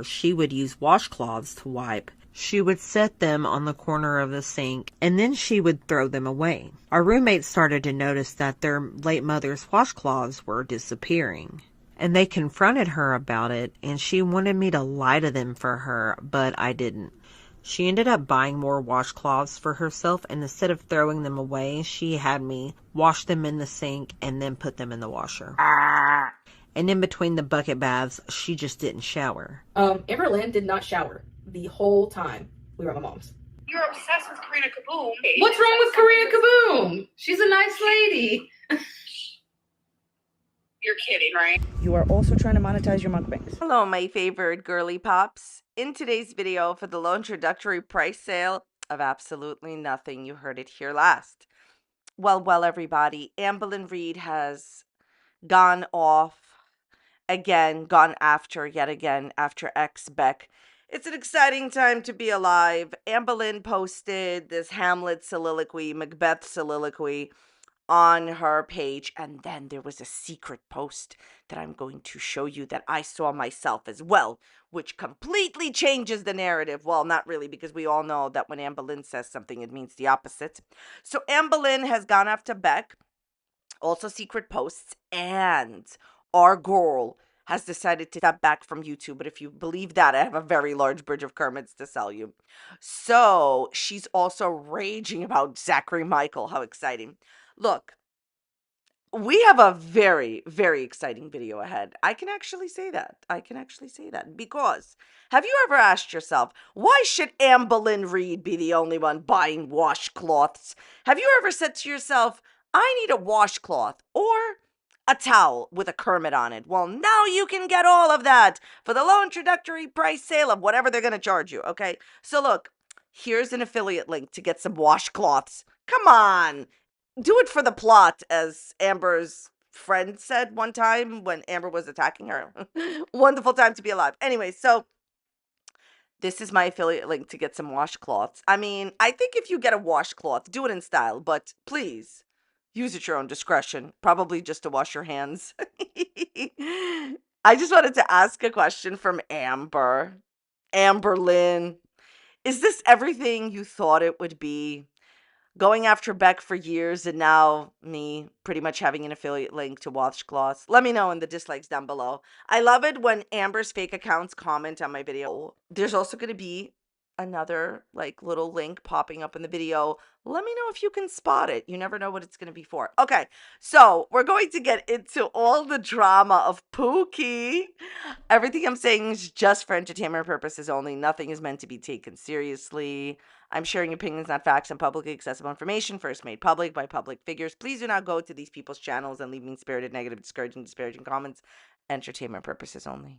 She would use washcloths to wipe. She would set them on the corner of the sink, and then she would throw them away. Our roommates started to notice that their late mother's washcloths were disappearing, and they confronted her about it, and she wanted me to lie to them for her, but I didn't. She ended up buying more washcloths for herself, and instead of throwing them away, she had me wash them in the sink and then put them in the washer. And in between the bucket baths, she just didn't shower. Amberlynn did not shower the whole time we were at my mom's. You're obsessed with Karina Kaboom. What's wrong with Karina Kaboom? She's a nice lady. You're kidding, right? You are also trying to monetize your mukbangs. Hello, my favorite girly pops. In today's video for the low introductory price sale of absolutely nothing, you heard it here last. Well, everybody, Amberlynn Reid has gone off again, yet again after ex Beck. It's an exciting time to be alive. Amberlynn posted this Hamlet soliloquy, Macbeth soliloquy on her page, and then there was a secret post that I'm going to show you that I saw myself as well, which completely changes the narrative. Well, not really, because we all know that when Amberlynn says something, it means the opposite. So Amberlynn has gone after Beck, also secret posts, and our girl has decided to step back from YouTube. But if you believe that, I have a very large bridge of Kermits to sell you. So she's also raging about Zachary Michael. How exciting. Look, we have a very, very exciting video ahead. I can actually say that. Because have you ever asked yourself, why should Amberlynn Reid be the only one buying washcloths? Have you ever said to yourself, I need a washcloth or a towel with a Kermit on it? Well, now you can get all of that for the low introductory price sale of whatever they're going to charge you, okay? So look, here's an affiliate link to get some washcloths. Come on. Do it for the plot, as Amber's friend said one time when Amber was attacking her. Wonderful time to be alive. Anyway, so this is my affiliate link to get some washcloths. I mean, I think if you get a washcloth, do it in style, but please use at your own discretion. Probably just to wash your hands. I just wanted to ask a question from Amber. Amberlynn, is this everything you thought it would be? Going after Beck for years, and now me pretty much having an affiliate link to washcloths. Let me know in the dislikes down below. I love it when Amber's fake accounts comment on my video. There's also going to be another little link popping up in the video. Let me know if you can spot it. You never know what it's going to be for. Okay, so we're going to get into all the drama of Pookie. Everything I'm saying is just for entertainment purposes only. Nothing is meant to be taken seriously. I'm sharing opinions, not facts, and publicly accessible information first made public by public figures. Please do not go to these people's channels and leave mean-spirited, negative, disparaging comments. Entertainment purposes only.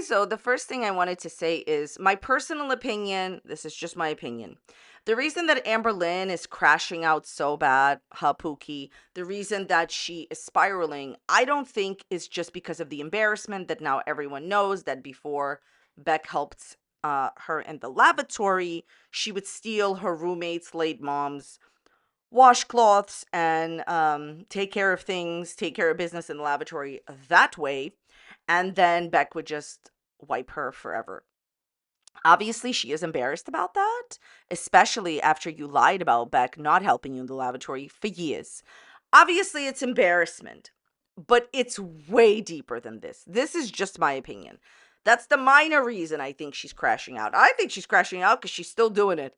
So the first thing I wanted to say is my personal opinion. This is just my opinion. The reason that Amberlynn is crashing out so bad, Pookie, the reason that she is spiraling, I don't think is just because of the embarrassment that now everyone knows that before Beck helped her in the lavatory, she would steal her roommate's late mom's washcloths and take care of business in the lavatory that way, and then Beck would just wipe her forever. Obviously, she is embarrassed about that, especially after you lied about Beck not helping you in the lavatory for years. Obviously, it's embarrassment, but it's way deeper than this. This is just my opinion. That's the minor reason I think she's crashing out. I think she's crashing out because she's still doing it.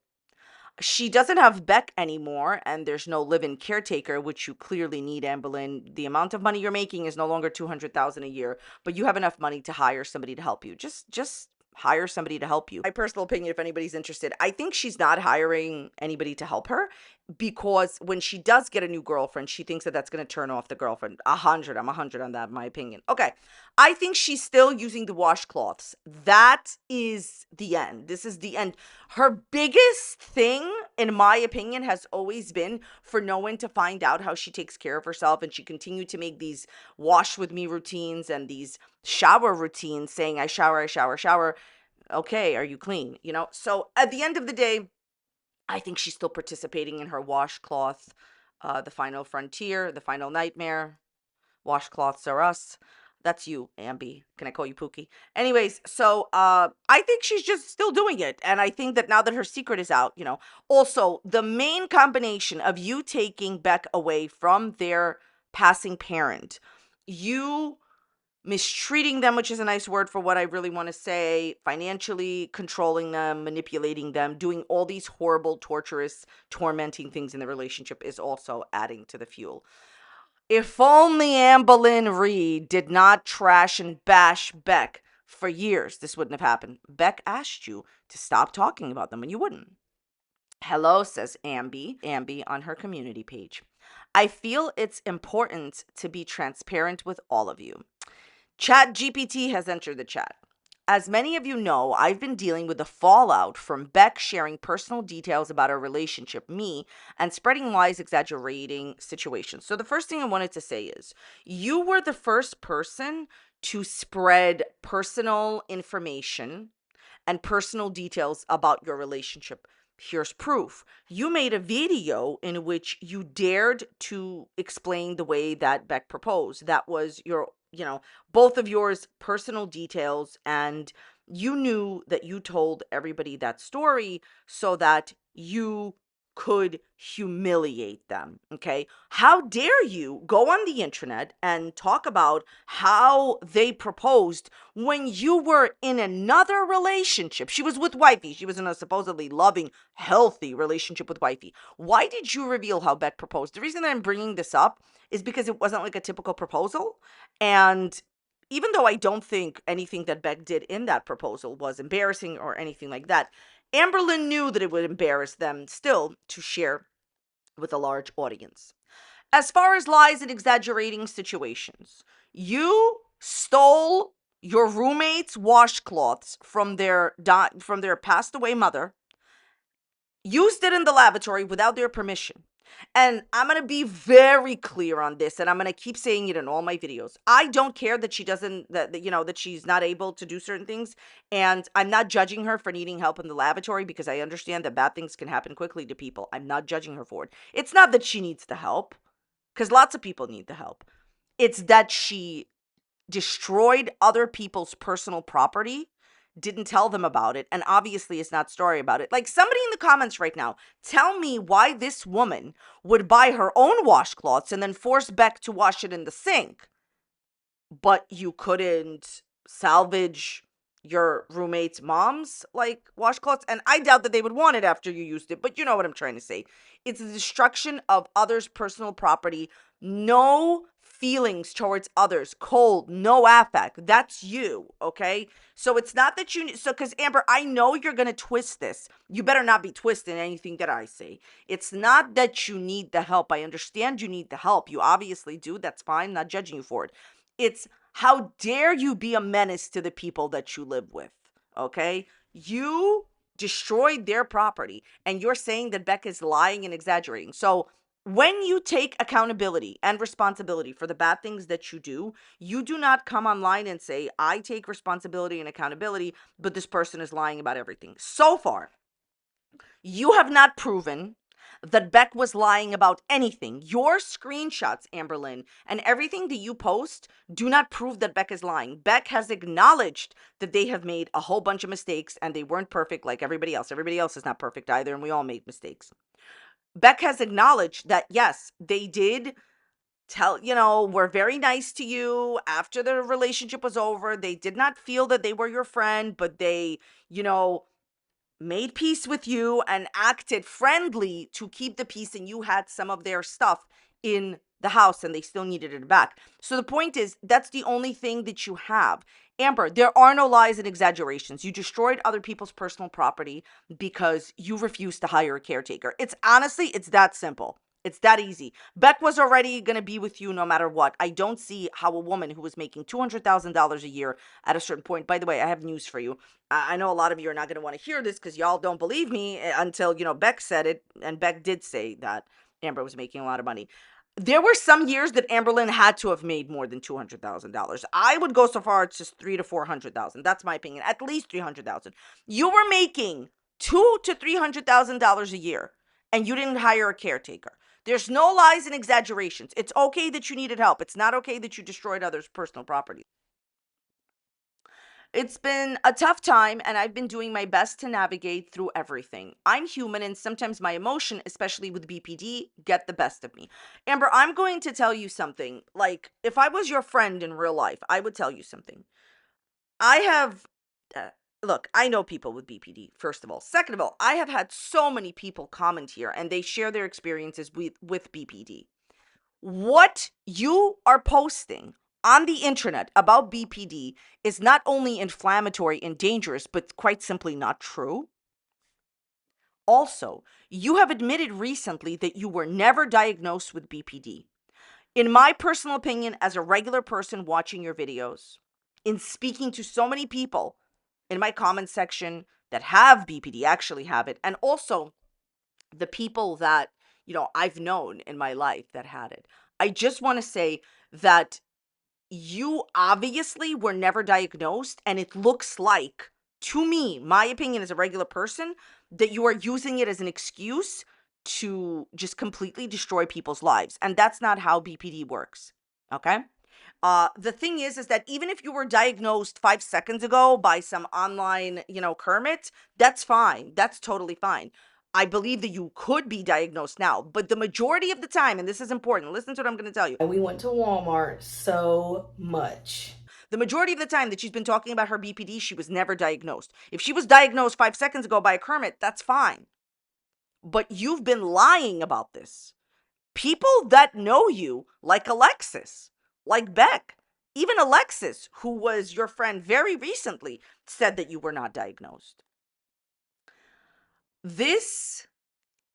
She doesn't have Beck anymore, and there's no live-in caretaker, which you clearly need, Amberlynn. The amount of money you're making is no longer $200,000 a year, but you have enough money to hire somebody to help you. Just hire somebody to help you. My personal opinion, if anybody's interested, I think she's not hiring anybody to help her because when she does get a new girlfriend, she thinks that that's going to turn off the girlfriend. 100. I'm 100 on that, in my opinion. Okay. I think she's still using the washcloths. That is the end. This is the end. Her biggest thing, in my opinion, has always been for no one to find out how she takes care of herself, and she continued to make these wash with me routines and these shower routines saying, I shower. Okay, are you clean? So at the end of the day, I think she's still participating in her washcloth, the final frontier, the final nightmare. Washcloths are us. That's you, Ambi. Can I call you Pookie? Anyways, so I think she's just still doing it. And I think that now that her secret is out, also the main combination of you taking Beck away from their passing parent, you mistreating them, which is a nice word for what I really want to say, financially controlling them, manipulating them, doing all these horrible, torturous, tormenting things in the relationship is also adding to the fuel. If only Amberlynn Reid did not trash and bash Beck for years, this wouldn't have happened. Beck asked you to stop talking about them and you wouldn't. Hello, says Ambi on her community page. I feel it's important to be transparent with all of you. Chat GPT has entered the chat. As many of you know, I've been dealing with the fallout from Beck sharing personal details about our relationship, me, and spreading lies, exaggerating situations. So the first thing I wanted to say is, you were the first person to spread personal information and personal details about your relationship. Here's proof. You made a video in which you dared to explain the way that Beck proposed. That was your, both of yours personal details, and you knew that you told everybody that story so that you could humiliate them. Okay. How dare you go on the internet and talk about how they proposed when you were in another relationship? She was with wifey. She was in a supposedly loving, healthy relationship with wifey. Why did you reveal how Beck proposed? The reason that I'm bringing this up is because it wasn't like a typical proposal. And even though I don't think anything that Beck did in that proposal was embarrassing or anything like that, Amberlynn knew that it would embarrass them still to share with a large audience. As far as lies and exaggerating situations, you stole your roommate's washcloths from their passed away mother, used it in the lavatory without their permission. And I'm going to be very clear on this, and I'm going to keep saying it in all my videos. I don't care that she doesn't, that she's not able to do certain things. And I'm not judging her for needing help in the lavatory, because I understand that bad things can happen quickly to people. I'm not judging her for it. It's not that she needs the help, because lots of people need the help. It's that she destroyed other people's personal property, didn't tell them about it, and obviously is not sorry about it. Like, somebody in the comments right now, tell me why this woman would buy her own washcloths and then force Beck to wash it in the sink, but you couldn't salvage your roommate's mom's washcloths. And I doubt that they would want it after you used it, but you know what I'm trying to say. It's the destruction of others' personal property. No feelings towards others, cold, no affect. That's you, okay? So it's not that because Amber, I know you're gonna twist this. You better not be twisting anything that I say. It's not that you need the help. I understand you need the help. You obviously do. That's fine. I'm not judging you for it. It's how dare you be a menace to the people that you live with, okay? You destroyed their property, and you're saying that Beck is lying and exaggerating. So when you take accountability and responsibility for the bad things that you do not come online and say, I take responsibility and accountability, but this person is lying about everything. So far, you have not proven that Beck was lying about anything. Your screenshots, Amberlynn, and everything that you post do not prove that Beck is lying. Beck has acknowledged that they have made a whole bunch of mistakes and they weren't perfect like everybody else. Everybody else is not perfect either, and we all made mistakes. Beck has acknowledged that, yes, they did were very nice to you after the relationship was over. They did not feel that they were your friend, but they, made peace with you and acted friendly to keep the peace, and you had some of their stuff in the house and they still needed it back. So the point is, that's the only thing that you have. Amber, there are no lies and exaggerations. You destroyed other people's personal property because you refused to hire a caretaker. It's that simple. It's that easy. Beck was already going to be with you no matter what. I don't see how a woman who was making $200,000 a year at a certain point, by the way, I have news for you. I know a lot of you are not going to want to hear this because y'all don't believe me until, Beck said it. And Beck did say that Amber was making a lot of money. There were some years that Amberlynn had to have made more than $200,000. I would go so far as just $300,000 to $400,000. That's my opinion. At least $300,000. You were making $200,000 to $300,000 a year, and you didn't hire a caretaker. There's no lies and exaggerations. It's okay that you needed help. It's not okay that you destroyed others' personal property. It's been a tough time, and I've been doing my best to navigate through everything. I'm human, and sometimes my emotion, especially with BPD, get the best of me. Amber, I'm going to tell you something. Like, if I was your friend in real life, I would tell you something. I have, uh, look, I know people with BPD, first of all. Second of all, I have had so many people comment here, and they share their experiences with BPD. What you are posting on the internet about BPD is not only inflammatory and dangerous, but quite simply not true. Also, you have admitted recently that you were never diagnosed with BPD. In my personal opinion, as a regular person watching your videos, in speaking to so many people in my comment section that have BPD, actually have it, and also the people that, I've known in my life that had it, I just want to say that you obviously were never diagnosed, and it looks like, to me, my opinion as a regular person, that you are using it as an excuse to just completely destroy people's lives. And that's not how BPD works. Okay? The thing is that even if you were diagnosed 5 seconds ago by some online, Kermit, that's fine. That's totally fine. I believe that you could be diagnosed now, but the majority of the time, and this is important, listen to what I'm going to tell you. And we went to Walmart so much. The majority of the time that she's been talking about her BPD, she was never diagnosed. If she was diagnosed 5 seconds ago by a Kermit, that's fine. But you've been lying about this. People that know you, like Alexis, like Beck, even Alexis, who was your friend very recently, said that you were not diagnosed. This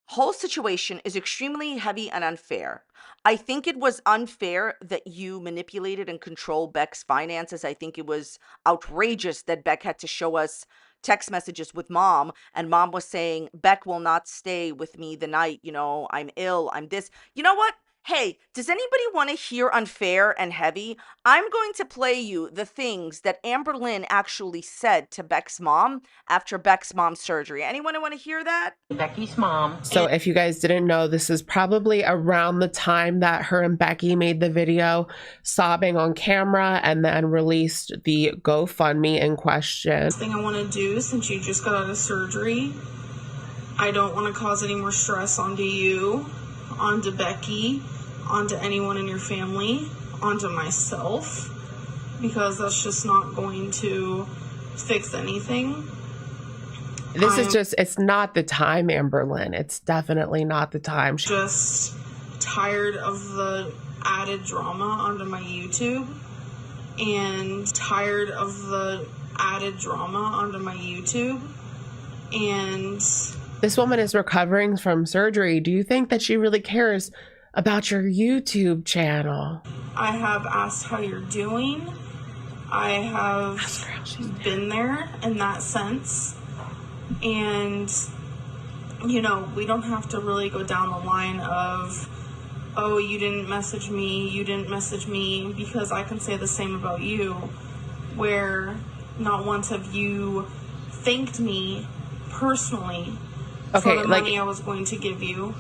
whole situation is extremely heavy and unfair. I think it was unfair that you manipulated and controlled Beck's finances. I think it was outrageous that Beck had to show us text messages with mom, and mom was saying, Beck will not stay with me the night, I'm ill, I'm this. You know what? Hey, does anybody want to hear unfair and heavy? I'm going to play you the things that Amberlynn actually said to Beck's mom after Beck's mom's surgery. Anyone want to hear that? Becky's mom. So if you guys didn't know, this is probably around the time that her and Becky made the video sobbing on camera and then released the GoFundMe in question. Thing I want to do, since you just got out of surgery, I don't want to cause any more stress onto you, onto Becky, onto anyone in your family, onto myself, because that's just not going to fix anything. This is just, it's not the time, Amberlynn. It's definitely not the time. Just tired of the added drama onto my YouTube, and tired of the added drama onto my YouTube. And this woman is recovering from surgery. Do you think that she really cares about your YouTube channel? I have asked how you're doing. I have been there in that sense. And, we don't have to really go down the line of, oh, you didn't message me, because I can say the same about you, where not once have you thanked me personally for the money I was going to give you.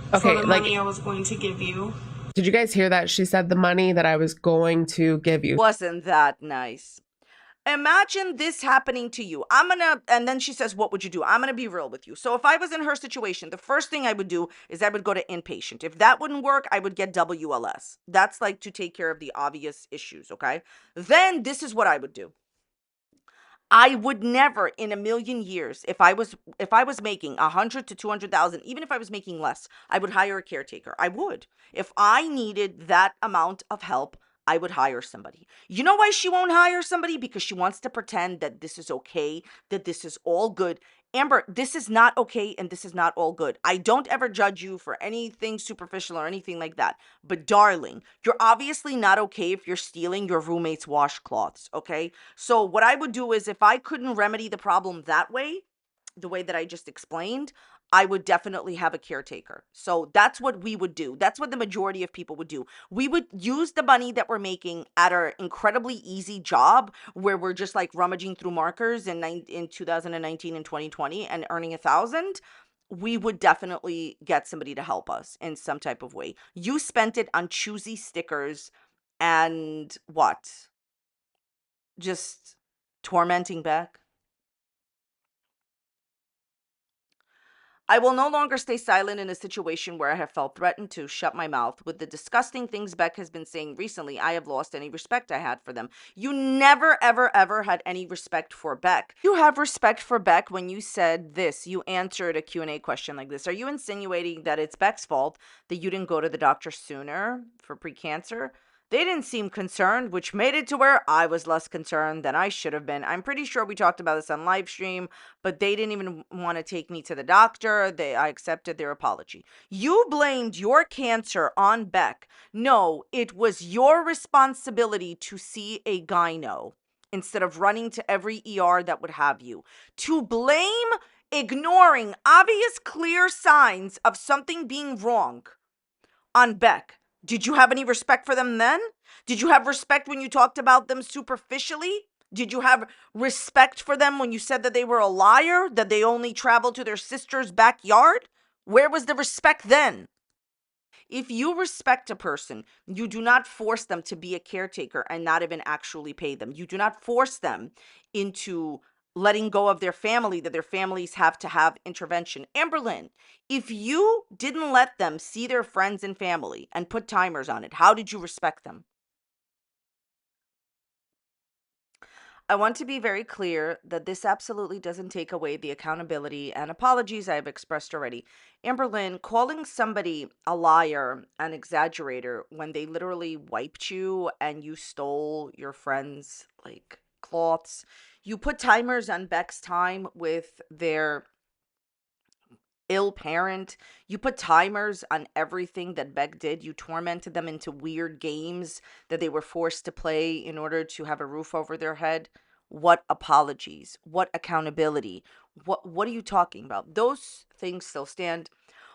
I was going to give you. Did you guys hear that? She said the money that I was going to give you. Wasn't that nice? Imagine this happening to you. And then she says, what would you do? I'm going to be real with you. So if I was in her situation, the first thing I would do is I would go to inpatient. If that wouldn't work, I would get WLS. That's like to take care of the obvious issues, okay? Then this is what I would do. I would never in a million years, if I was making 100 to 200,000, even if I was making less, I would hire a caretaker. I would. If I needed that amount of help, I would hire somebody. You know why she won't hire somebody? Because she wants to pretend that this is okay, that this is all good. Amber, this is not okay, and this is not all good. I don't ever judge you for anything superficial or anything like that. But darling, you're obviously not okay if you're stealing your roommate's washcloths, okay? So what I would do is, if I couldn't remedy the problem that way, the way that I just explained, I would definitely have a caretaker. So that's what we would do. That's what the majority of people would do. We would use the money that we're making at our incredibly easy job, where we're just like rummaging through markers in 2019 and 2020 and earning 1,000. we would definitely get somebody to help us in some type of way. You spent it on choosy stickers and what? Just tormenting Beck? I will no longer stay silent in a situation where I have felt threatened to shut my mouth. With the disgusting things Beck has been saying recently, I have lost any respect I had for them. You never, ever, ever had any respect for Beck. You have respect for Beck when you said this. You answered a Q&A question like this. Are you insinuating that it's Beck's fault that you didn't go to the doctor sooner for precancer? They didn't seem concerned, which made it to where I was less concerned than I should have been. I'm pretty sure we talked about this on live stream, but they didn't even want to take me to the doctor. I accepted their apology. You blamed your cancer on Beck. No, it was your responsibility to see a gyno instead of running to every ER that would have you. To blame ignoring obvious clear signs of something being wrong on Beck. Did you have any respect for them then? Did you have respect when you talked about them superficially? Did you have respect for them when you said that they were a liar, that they only traveled to their sister's backyard? Where was the respect then? If you respect a person, you do not force them to be a caretaker and not even actually pay them. You do not force them into letting go of their family, that their families have to have intervention. Amberlynn, if you didn't let them see their friends and family and put timers on it, how did you respect them? I want to be very clear that this absolutely doesn't take away the accountability and apologies I have expressed already. Amberlynn, calling somebody a liar, an exaggerator, when they literally wiped you and you stole your friends' like cloths. You put timers on Beck's time with their ill parent. You put timers on everything that Beck did. You tormented them into weird games that they were forced to play in order to have a roof over their head. What apologies? What accountability? What are you talking about? Those things still stand.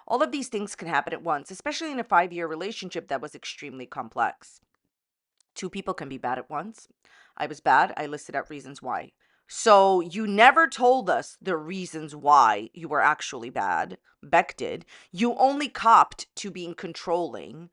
All of these things can happen at once, especially in a 5-year relationship that was extremely complex. Two people can be bad at once. I was bad. I listed out reasons why. So you never told us the reasons why you were actually bad. Beck did. You only copped to being controlling.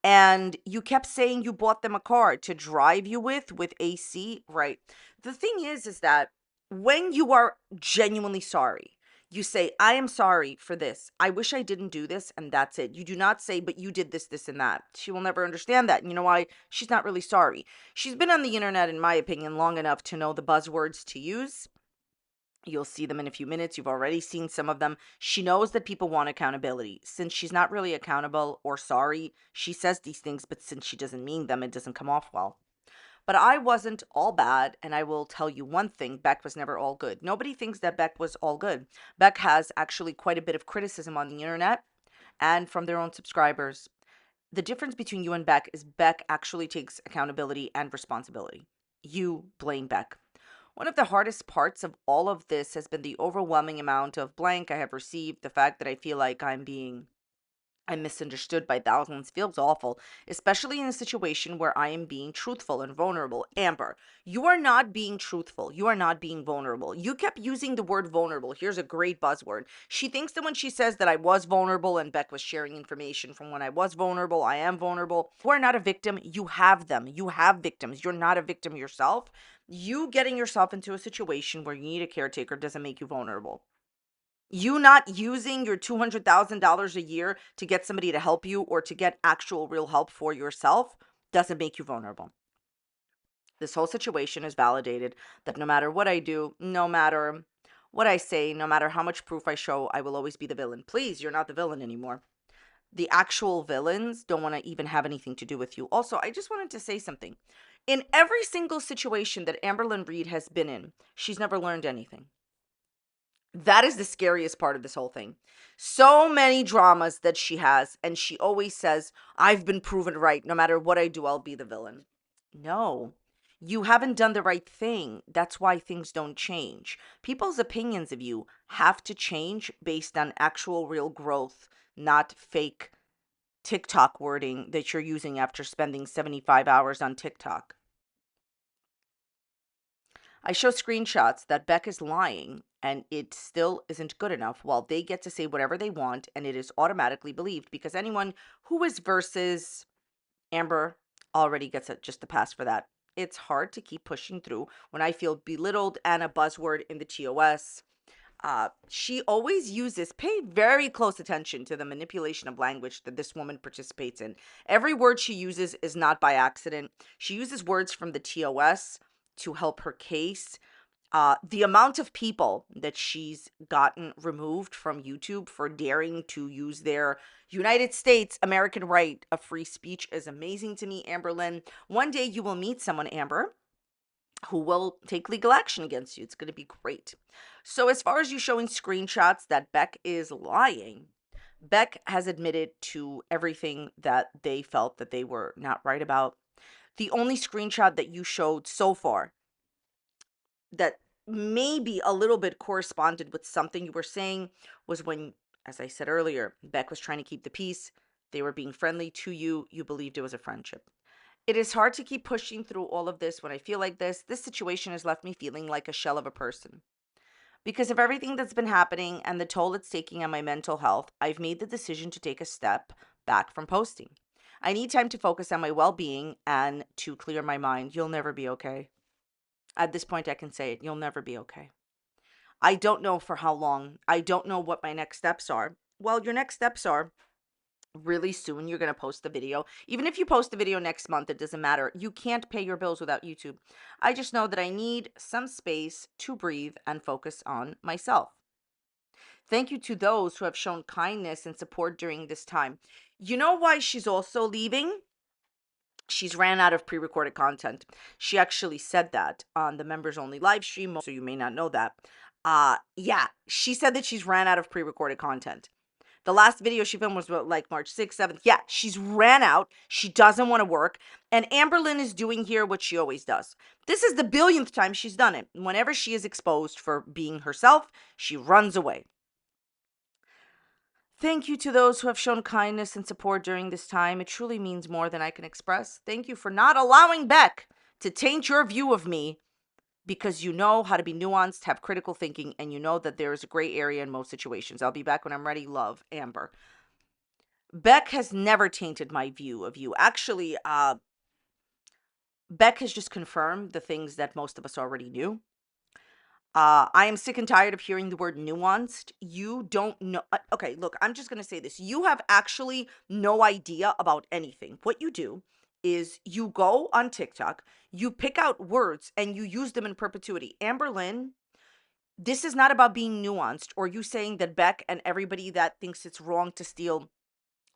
And you kept saying you bought them a car to drive you with AC. Right. The thing is that when you are genuinely sorry, you say, I am sorry for this. I wish I didn't do this. And that's it. You do not say, but you did this, this, and that. She will never understand that. You know why? She's not really sorry. She's been on the internet, in my opinion, long enough to know the buzzwords to use. You'll see them in a few minutes. You've already seen some of them. She knows that people want accountability. Since she's not really accountable or sorry, she says these things, but since she doesn't mean them, it doesn't come off well. But I wasn't all bad, and I will tell you one thing, Beck was never all good. Nobody thinks that Beck was all good. Beck has actually quite a bit of criticism on the internet and from their own subscribers. The difference between you and Beck is Beck actually takes accountability and responsibility. You blame Beck. One of the hardest parts of all of this has been the overwhelming amount of blank I have received. The fact that I feel like I'm misunderstood by thousands feels awful, especially in a situation where I am being truthful and vulnerable. Amber, you are not being truthful. You are not being vulnerable. You kept using the word vulnerable. Here's a great buzzword. She thinks that when she says that I was vulnerable and Beck was sharing information from when I was vulnerable, I am vulnerable. You are not a victim. You have them. You have victims. You're not a victim yourself. You getting yourself into a situation where you need a caretaker doesn't make you vulnerable. You not using your $200,000 a year to get somebody to help you or to get actual real help for yourself doesn't make you vulnerable. This whole situation is validated that no matter what I do, no matter what I say, no matter how much proof I show, I will always be the villain. Please, you're not the villain anymore. The actual villains don't want to even have anything to do with you. Also, I just wanted to say something. In every single situation that Amberlynn Reid has been in, she's never learned anything. That is the scariest part of this whole thing. So many dramas that she has, and she always says, I've been proven right. No matter what I do, I'll be the villain. No, you haven't done the right thing. That's why things don't change. People's opinions of you have to change based on actual real growth, not fake TikTok wording that you're using after spending 75 hours on TikTok. I show screenshots that Beck is lying and it still isn't good enough, while they get to say whatever they want and it is automatically believed because anyone who is versus Amber already gets just a pass for that. It's hard to keep pushing through when I feel belittled and a buzzword in the TOS. She always uses, pay very close attention to the manipulation of language that this woman participates in. Every word she uses is not by accident. She uses words from the TOS to help her case. The amount of people that she's gotten removed from YouTube for daring to use their United States American right of free speech is amazing to me, Amberlynn. One day you will meet someone, Amber, who will take legal action against you. It's going to be great. So as far as you showing screenshots that Beck is lying, Beck has admitted to everything that they felt that they were not right about. The only screenshot that you showed so far that maybe a little bit corresponded with something you were saying was when, as I said earlier, Beck was trying to keep the peace. They were being friendly to you. You believed it was a friendship. It is hard to keep pushing through all of this when I feel like this. This situation has left me feeling like a shell of a person. Because of everything that's been happening and the toll it's taking on my mental health, I've made the decision to take a step back from posting. I need time to focus on my well-being and to clear my mind. You'll never be okay. At this point, I can say it. You'll never be okay. I don't know for how long. I don't know what my next steps are. Well, your next steps are really soon you're going to post the video. Even if you post the video next month, it doesn't matter. You can't pay your bills without YouTube. I just know that I need some space to breathe and focus on myself. Thank you to those who have shown kindness and support during this time. You know why she's also leaving? She's ran out of pre-recorded content. She actually said that on the members only live stream, so you may not know that. Yeah, she said that she's ran out of pre-recorded content. The last video she filmed was like March 6th, 7th. Yeah, she's ran out. She doesn't want to work. And Amberlynn is doing here what she always does. This is the billionth time she's done it. Whenever she is exposed for being herself, she runs away. Thank you to those who have shown kindness and support during this time. It truly means more than I can express. Thank you for not allowing Beck to taint your view of me, because you know how to be nuanced, have critical thinking, and you know that there is a gray area in most situations. I'll be back when I'm ready. Love, Amber. Beck has never tainted my view of you. Actually, Beck has just confirmed the things that most of us already knew. I am sick and tired of hearing the word nuanced. You don't know. Okay, look, I'm just going to say this. You have actually no idea about anything. What you do is you go on TikTok, you pick out words, and you use them in perpetuity. Amberlynn, this is not about being nuanced or you saying that Beck and everybody that thinks it's wrong to steal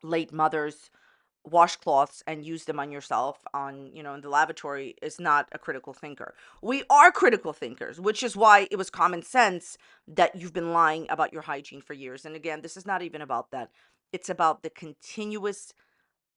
late mothers' washcloths and use them on yourself in the lavatory is not a critical thinker. We are critical thinkers, which is why it was common sense that you've been lying about your hygiene for years. And again, this is not even about that. It's about the continuous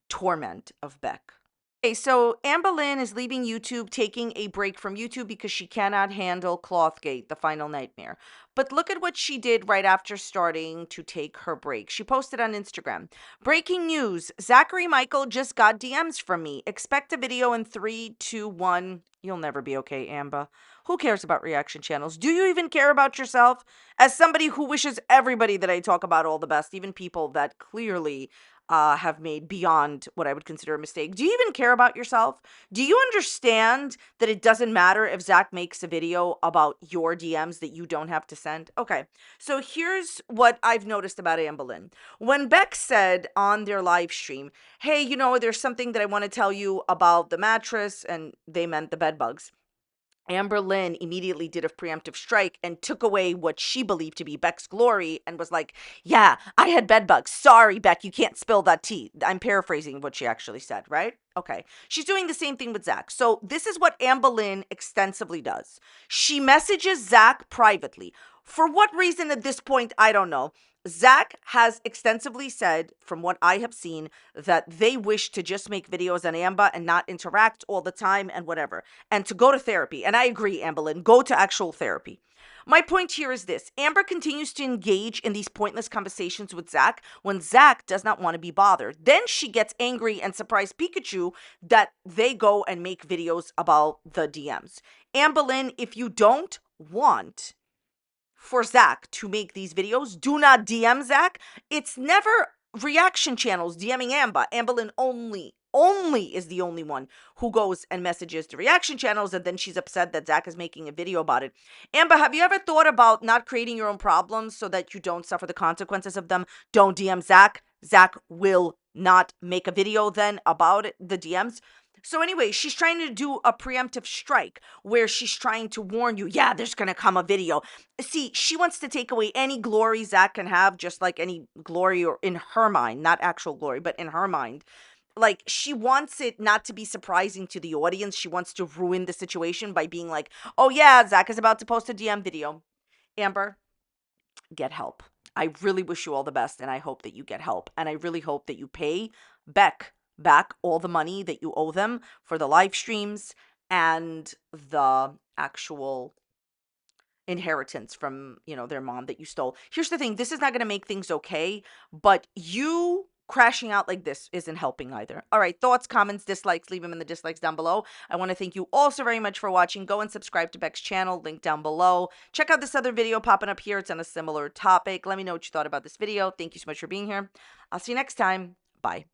torment of Beck. Okay, so Amberlynn is leaving YouTube, taking a break from YouTube because she cannot handle Clothgate, the final nightmare. But look at what she did right after starting to take her break. She posted on Instagram, breaking news, Zachary Michael just got DMs from me. Expect a video in 3, 2, 1. You'll never be okay, Amber. Who cares about reaction channels? Do you even care about yourself? As somebody who wishes everybody that I talk about all the best, even people that clearly have made beyond what I would consider a mistake. Do you even care about yourself? Do you understand that it doesn't matter if Zach makes a video about your DMs that you don't have to send? Okay, so here's what I've noticed about Amberlynn. When Beck said on their live stream, hey, there's something that I want to tell you about the mattress, and they meant the bed bugs. Amberlynn immediately did a preemptive strike and took away what she believed to be Beck's glory and was like, yeah, I had bed bugs. Sorry, Beck, you can't spill that tea. I'm paraphrasing what she actually said, right? Okay. She's doing the same thing with Zach. So this is what Amberlynn extensively does. She messages Zach privately. For what reason at this point, I don't know. Zach has extensively said, from what I have seen, that they wish to just make videos on Amber and not interact all the time and whatever, and to go to therapy. And I agree, Amberlynn, go to actual therapy. My point here is this. Amber continues to engage in these pointless conversations with Zach when Zach does not want to be bothered. Then she gets angry and surprised Pikachu that they go and make videos about the DMs. Amberlynn, if you don't want for Zach to make these videos. Do not DM Zach. It's never reaction channels DMing Amber. Amberlynn only is the only one who goes and messages the reaction channels, and then she's upset that Zach is making a video about it. Amber, have you ever thought about not creating your own problems so that you don't suffer the consequences of them? Don't DM Zach. Zach will not make a video then about it, the DMs. So anyway, she's trying to do a preemptive strike where she's trying to warn you, yeah, there's going to come a video. See, she wants to take away any glory Zach can have, just like any glory or in her mind, not actual glory, but in her mind. Like, she wants it not to be surprising to the audience. She wants to ruin the situation by being like, oh yeah, Zach is about to post a DM video. Amber, get help. I really wish you all the best, and I hope that you get help. And I really hope that you pay Beck back all the money that you owe them for the live streams and the actual inheritance from, their mom that you stole. Here's the thing. This is not going to make things okay, but you crashing out like this isn't helping either. All right, thoughts, comments, dislikes, leave them in the dislikes down below. I want to thank you all so very much for watching. Go and subscribe to Beck's channel, link down below. Check out this other video popping up here. It's on a similar topic. Let me know what you thought about this video. Thank you so much for being here. I'll see you next time. Bye.